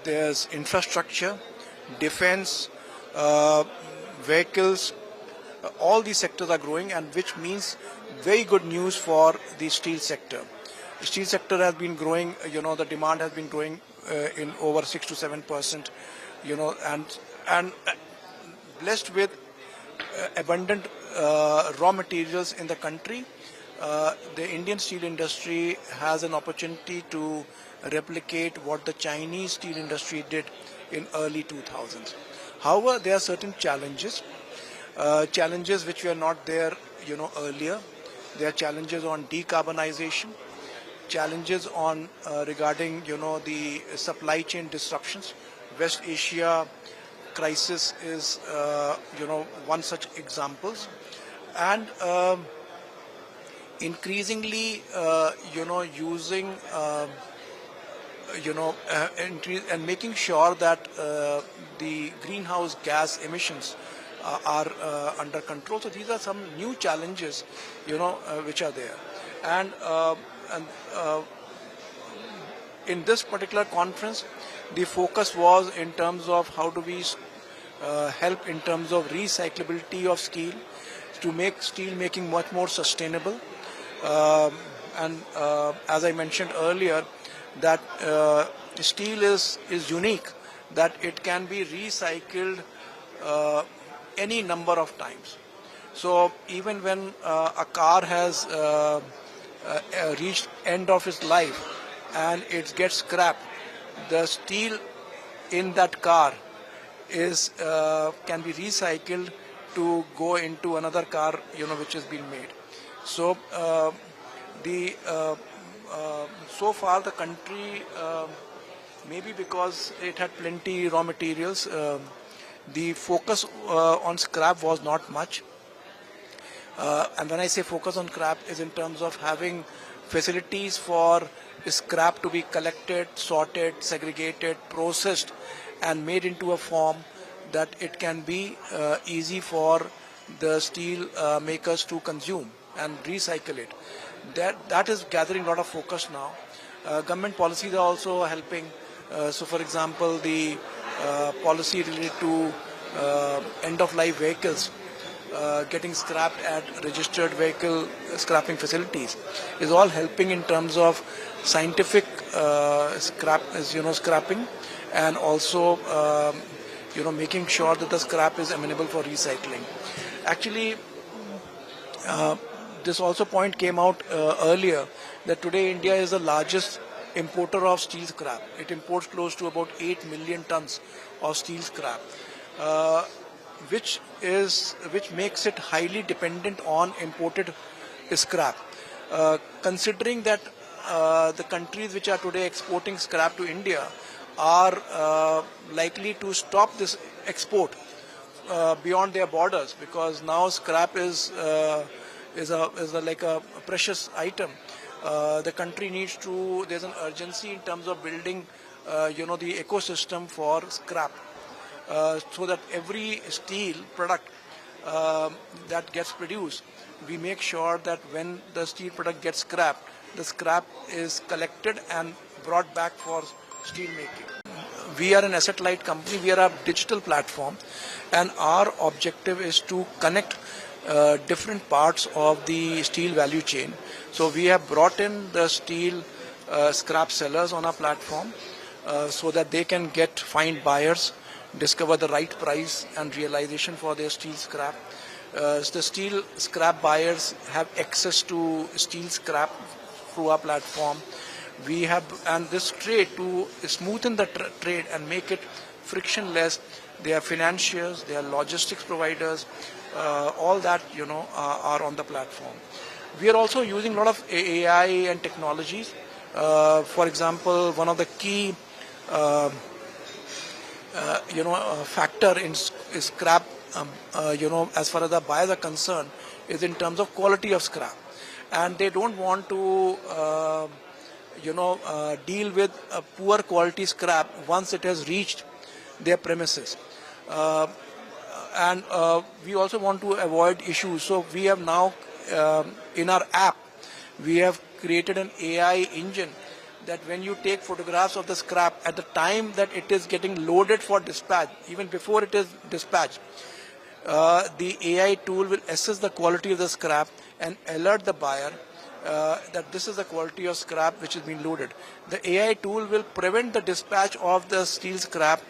there's infrastructure, defense, vehicles, all these sectors are growing, and which means very good news for the steel sector. The steel sector has been growing, the demand has been growing in over 6 to 7%, and blessed with abundant raw materials in the country. The Indian steel industry has an opportunity to replicate what the Chinese steel industry did in early 2000s. However, there are certain challenges which were not there, earlier. There are challenges on decarbonization, challenges on regarding, the supply chain disruptions. West Asia crisis is, one such examples, and increasingly, using, and making sure that the greenhouse gas emissions are under control. So these are some new challenges, which are there. And in this particular conference, the focus was in terms of how do we help in terms of recyclability of steel to make steel making much more sustainable. And as I mentioned earlier, that steel is unique, that it can be recycled any number of times. So even when a car has reached end of its life and it gets scrapped, the steel in that car is can be recycled to go into another car, which has been made. So so far the country, maybe because it had plenty raw materials, the focus on scrap was not much. And when I say focus on scrap is in terms of having facilities for scrap to be collected, sorted, segregated, processed and made into a form that it can be easy for the steel makers to consume and recycle it. That is gathering a lot of focus now. Government policies are also helping. So for example, the policy related to end-of-life vehicles getting scrapped at registered vehicle scrapping facilities is all helping in terms of scientific scrapping, and also making sure that the scrap is amenable for recycling. Actually, this also point came out earlier that today India is the largest importer of steel scrap. It imports close to about 8 million tons of steel scrap, which makes it highly dependent on imported scrap. Considering that the countries which are today exporting scrap to India are likely to stop this export beyond their borders, because now scrap is like a precious item. The country needs to, there's an urgency in terms of building, the ecosystem for scrap, so that every steel product that gets produced, we make sure that when the steel product gets scrapped, the scrap is collected and brought back for steel making. We are an asset-light company. We are a digital platform, and our objective is to connect different parts of the steel value chain. So we have brought in the steel scrap sellers on our platform so that they can find buyers, discover the right price and realization for their steel scrap. The steel scrap buyers have access to steel scrap through our platform. We have, and this trade, to smoothen the trade and make it frictionless, they are financiers, they are logistics providers, all that are on the platform. We are also using a lot of AI and technologies. For example, one of the key factor in scrap, as far as the buyers are concerned, is in terms of quality of scrap, and they don't want to deal with poor quality scrap once it has reached their premises. And we also want to avoid issues. So we have now, in our app, we have created an AI engine that when you take photographs of the scrap at the time that it is getting loaded for dispatch, even before it is dispatched, the AI tool will assess the quality of the scrap and alert the buyer that this is the quality of scrap which is being loaded. The AI tool will prevent the dispatch of the steel scrap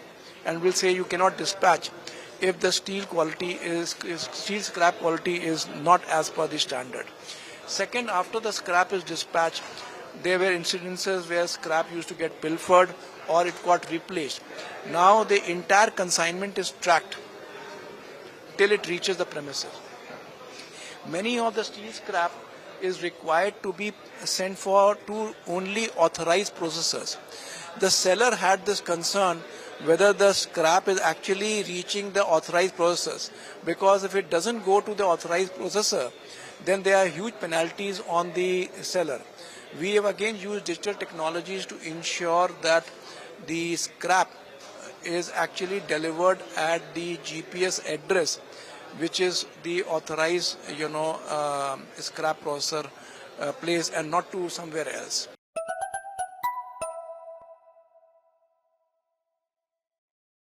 and will say you cannot dispatch if the steel scrap quality is not as per the standard. Second, after the scrap is dispatched, there were incidences where scrap used to get pilfered or it got replaced. Now the entire consignment is tracked till it reaches the premises. Many of the steel scrap is required to be sent to only authorized processors. The seller had this concern whether the scrap is actually reaching the authorized processors, because if it doesn't go to the authorized processor, then there are huge penalties on the seller. We have again used digital technologies to ensure that the scrap is actually delivered at the GPS address, which is the authorized scrap processor place, and not to somewhere else.